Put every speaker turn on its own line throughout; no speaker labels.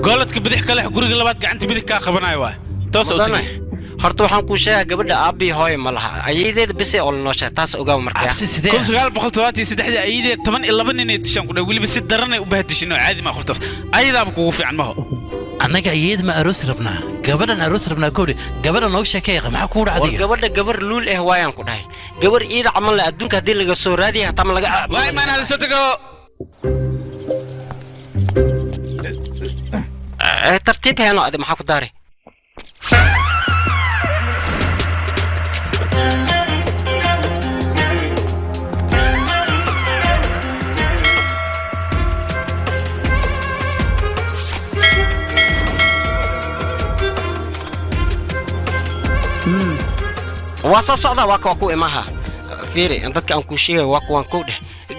قالت بديح كله قرق لبات قعنت بديك كاخبناي واه توصل
horta waxaan ku sheegay gabadha aabi hooyo ma laha ayeedeed bisi oo noosha taas ogaa markaa
كل سؤال بقول تواتي سدحدي أيدي 11 إني تشان كده ولي بس درنا وبهدشنا عادي ما خفت أيدا بكوفي عن ما هو
أنا قايد ما أروس ربنا قبلنا أروس ربنا كوري قبلنا نوش كيخ مع كور عادي
قبل قبل لول هوايان كده قبل إذا عمل أدونك هدي اللي قصور هذه هتعمل لقى
واي ما أنا لسه
ترتيب هنا هذا محاكو داري واسا صعدا واكو إماها فيري أنت كان كوشيه واكو كوده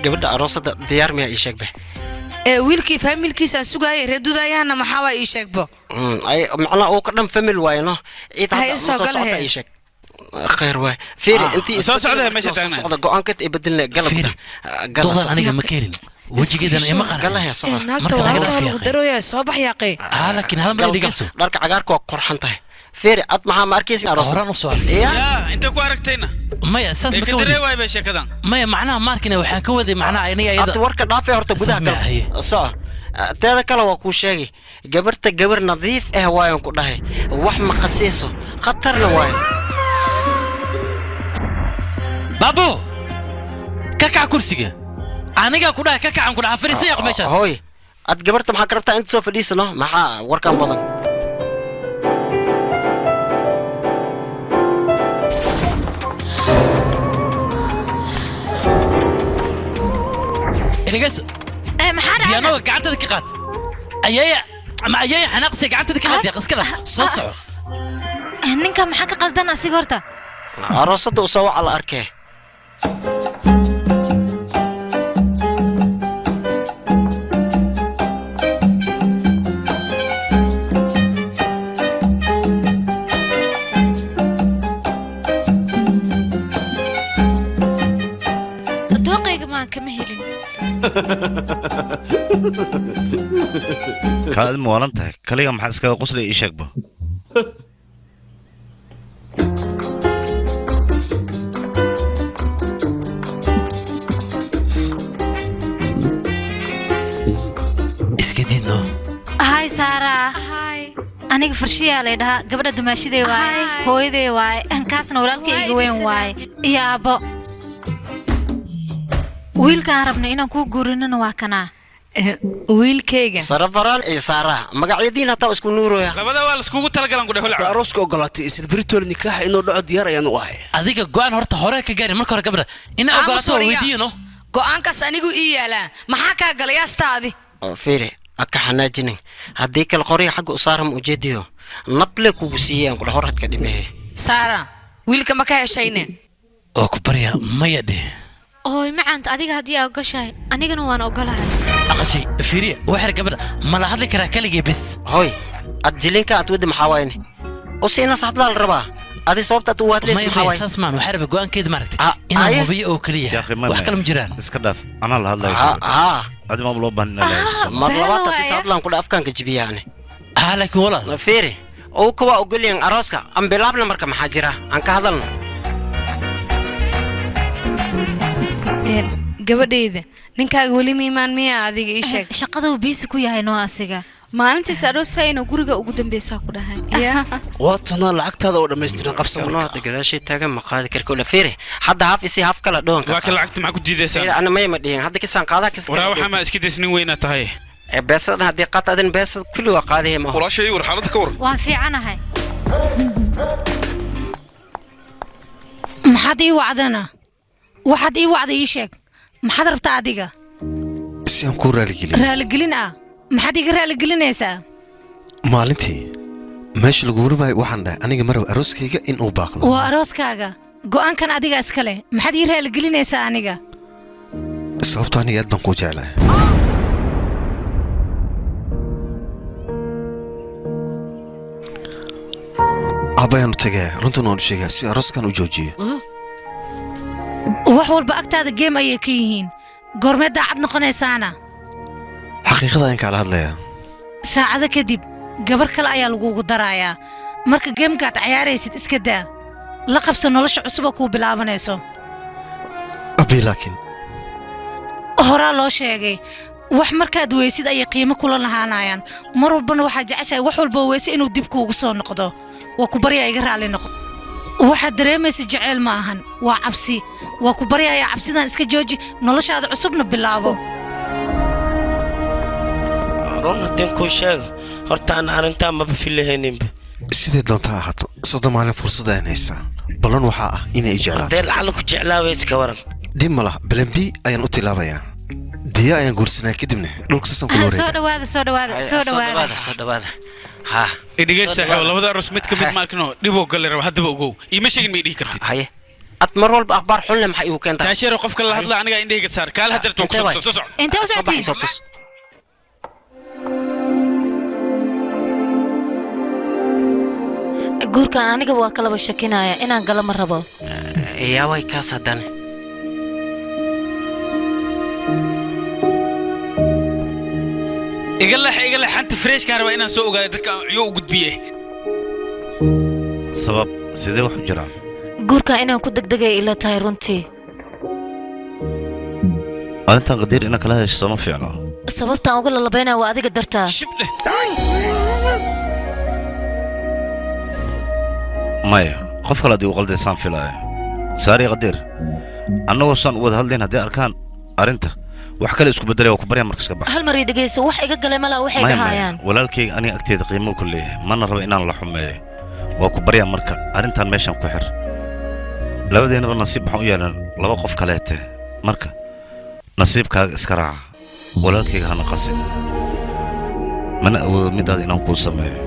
قبل أروسة ديار ميا إيشك به
wiilkii familkiisa sugay reedudayana maxaa waa ii sheegbo
ay macna oo ka dhan family wayno
Hay soo
socda ii sheeg khayr way fiiri intii
soo socda meesha taagna
socda go'aanka ay beddelna galabta
galabta aniga ma keenin wajigeedana ima qana
galaha soo
marka laga daroya soo bax yaaqay
laakiin hal mar dhigaso
dharka cagaarka waa qurxan tahay fiiri ad maxaa ma arkaysi aroos
horan u soo
ya inta ku aragtayna
maya saas ma ka
wadi way beesha kadan
maya macnaha markina waxaan ka waday macnaha aniga ayada
ad warka dhaafay horta gudaha kale soo teeda kale waa ku sheegay gabarta gabar nadiif ah waayan ku dhahay wax ma qasiiso khatarna waay
babo kaka kursiga aniga ku dhahay kaka aan ku dhahay fariisay meeshaas
hooy ad gabarta maxaa ka rabtaa inta soo fadhiisano maxaa warkan badan
إنجلس
maxaa
يا نو قعدت دقيقات أيايا ما أيايا حناقصي قعدت دقيقات يا قص كذا صصع
ninka maxaa ka qaldan asiga horta
aroosada u soo wacala arkay
dooqayga ma kama helin
kaad moolan tahay kaliya maxaa iskaga qoslay ii sheegba
iska diidno
هاي سارة
هاي
aniga farshiyaa la dhahaa gabadha dumaashidee waaye hooyadee waaye ankaasna walaalkayga weyn waaye iyo aabbo wiilkaan rabnay inaan kuu guurinana waa kanaa
wiilkayga
sarafaraan iyo saara magacyadiina taa isku nuurooya
labada waa la iskugu talagalan ku dhaxul
arooska ogolaatay isla britol nikaax inuu dhaco diyaar ayaan u ahay
adiga go'aan horta hore ka gaari marka hore gabadha in ogolaato weydiino
go'aankaas anigu ii yaalaa maxaa kaa galay astaadi
fiiri aka xanaajinin haddii kale qoriga xagga u saaram ujeediyo nable kugu siiyeen kudha horadka dhimee
saara wiilka ma ka heshayne
oo ku barya maya dheh
ooy macaanta adiga haddii aad gashahay anigana waan ogolahay
aqashay fiiriya waxar gabadha ma la hadli karaa kaligii bis
hoy ad jilinka aad wadi maxaa waayne u siina saxdlaal rabaa adi sababta aad u waadlaysa maxaa waayne
saasmaan waxaa raba go'aankeeda maaragtay inaan hubiyo oo keliya wax kale ma jiraan
iska dhaaf anaa la hadlayo
haa
adi ma loo baahnina
mar labaad haddii saxdlaan kudha afkaanka jibiyaane
laakiin walaal
fiiri oo kuwa ogolyan arooska aan bilaabna marka maxaa jira aan ka hadalno
gabadhayda ninkaaga weli miimaan miya adiga ii sheeg
shaqada uu biisi ku yahay noo asiga
maalintiis arooska inuu guriga ugu dambeysaa ku dhahay
waa tanaa lacagtaada oo dhammaystiran qabsa
marka gadaashii taagan ma qaadi karka ula fiiri hadda haaf isi haaf kala dhoonka
waa ka lacagta maxaa ku diidaysaa
ana ma dhihin hadda kisaan qaadaa kista
waraa waxaa ma iska daysnin weyna tahay
beesada haddii qaata adin beesad kulli waa qaadaya ma
walaashay war xaaladda ka war
waan fiicanahay
maxaad ii wacdana waxaad ii wacday ii sheeg maxaad rabtaa adiga
si aan ku
raaligelin ah maxaad iga raaligelinaysaa
maalintii meesha lagu warimayo waxaan dhahay aniga marab arooskayga in uu baaqdo
waa arooskaaga go'aankan adiga iska leh maxaad ii raaligelinaysaa aniga
sababto aniga aad baan kuu jeclahay abayaanu tagaya runtan waanu sheegaa si arooskan u joojiyo
wax walba agtaada geem ayay ka yihiin goormee daacad noqonaysaana
xaqiiqada in kala hadlaya
saacado kadib gabar kale ayaa lagugu darayaa marka geemkaad ciyaaraysid iska daa la qabso nolosha cusub oo kuu bilaabanayso
abi laakiin
horaa loo sheegay wax markaad weysid ayay qiimo kula lahaanayaan mar walbana waxaa jeceshahay wax walba weyse inuu dib kuugu soo noqdo waa ku baryaa iga raali noqo waxaad dareemaysa jaceyl ma ahan waa cabsi waa ku baryayaa cabsidan iska jooji noloshaada cusubna bilaabo
runtii ku sheeg horta aan arrintaa maba filahayninba
sidee doonta ahaato soddon maalin fursad ayaan haystaa ballan waxaa ah inay jeclaato
dee lacala ku jeclaaway iska waran
dhib ma laha balan b ayaan u tilaabayaa diya ayaan guursanaa kadibna dhulka sasan kula wareega
soo dhawaada
ha
idhigay saaxiibo labada aroos mid ka mid maarkino dhiboo galle raba haddaba ogow iima sheegin ma idhihi kartid
haye ad mar walba akhbaar xun leh maxay igu keentaa
taasheero qofka la hadla aniga indhahayga saar kaala hadeerta waa kusoo soo soco
intee u socotiin
guurka aniga waa kalaba shakinaya inaan gala ma rabo
yaa way kaas haddana
iga leex xanta freeshkaan raba inaan soo ogaado dadka aan ciyo u gudbiye
sabab sidee wax u jiraan
guurka inaan ku degdegay ila tahay runtii
arrintan qadiir ina kala hesho sooma fiicno
sababtaan uga lalabaynaya waa adiga dartaa
shibdhe
maya qof kale haddii u qaldaysaan filaya saariya qadiir annagoo saan u wada hadlayn haddii arkaan arrinta wax kale isku beddelay waa ku baryaa markas ka bax
hal mar ii dhegayso wax iga galay malaa waxay dhahayaan
walaalkayga aniga agteeda qiimo ku leeyahay mana raba inaan la xumeeyo waa ku baryaa marka arrintan meeshan ku xir labadeennaba nasiib waxaan u yeelan laba qof kaleete marka nasiibkaaga iska raaca walaalkayga hana qasin mana awoodo midaad inaan kuu sameeyo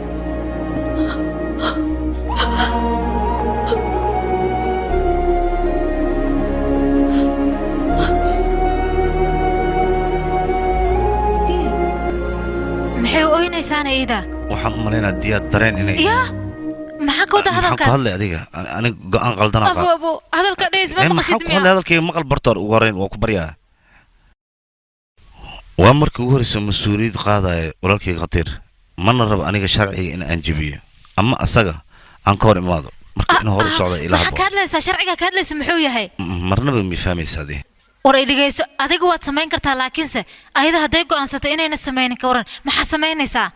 maxay u oynaysaan iida
waxaan u malaynaa diyaad dareen inay
yaa maxaa ka wada
maxaan ku
hadalkaas
hadlay adiga aniga go'aan qaldanaa qaad
abo hadalka dheys ma
maxaan
maqashid
ku hadlay hadalkayga maqal bartoor ugu horrayn waa ku baryaa waa markii ugu horraysa mas-uuliyad qaadaya walaalkayga khatiir mana rabo aniga sharciga in aan jebiyo ama asaga aan ka hor imaado marka in hor u socda ilaa
maxaa ka hadlaysaa sharciga ka hadlaysa muxuu yahay
marnaba mi fahmaysaa dee
war ay dhigayso adiga waad samayn kartaa laakiinse ayada hadday go'aansatay inayna samaynin ka waran maxaa samaynaysaa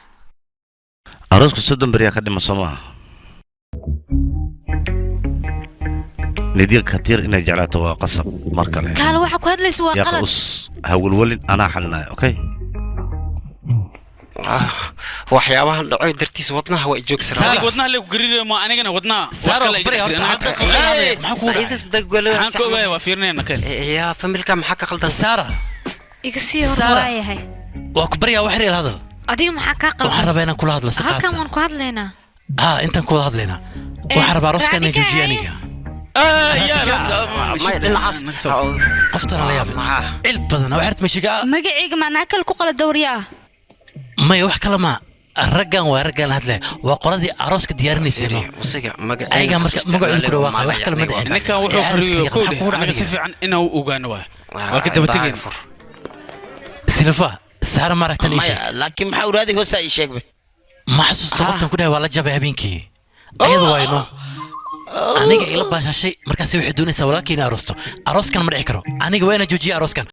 arooska soddon beriyaa ka dhima soo maaha nidiga khatiir inay jeclaato waa qasab mar kale
kaale waxa ku hadlaysa waa
yaa
qalad
qaus ha welwelin anaa xalinaya okay
waxyaabahan dhacoy dartiis wadnaha waa joogsanaa
aniga wadnaha le ku gariirayo ma anigana wadnaha maxaan ka ogaaya waa fiirinayna keen
yaa familka maxaa ka qaldan
saara
iga sii hor
waayahay
waa ku baryaa wax reer hadal
adiga maxaa kaa qaldan
waxaan rabaa inaan kula hadlo si
halkan
qaasa
waan ku hadlaynaa
intaan ku wada hadlaynaa waxaan rabaa arooska inaan joojiyo aniga qoftana la yaabay cil badan waxaad mashiga
magacayga maanaa kale ku qala dawriya ah
maya wax kale ma raggan waa raggan hadle waa qoladii arooska diyaarinaysa ayaga marka magacooda ku dhawaaqay wax kale ma dhicin
ninkan wuxuu qariyo koodhe aniga si fiican inuu ogaano waa ka daba tegeen
sinafa saara ma aragtan isha
laakiin maxaa uraadi hoosa ii sheegbe
ma xasuusta qoftan ku dhahay waa la jabay habeenkii ayada wayno aniga ila baashashay markaas waxay doonaysaa walaalkii inay aroosto arooskan ma dhici karo aniga waa inaan joojiyo arooskan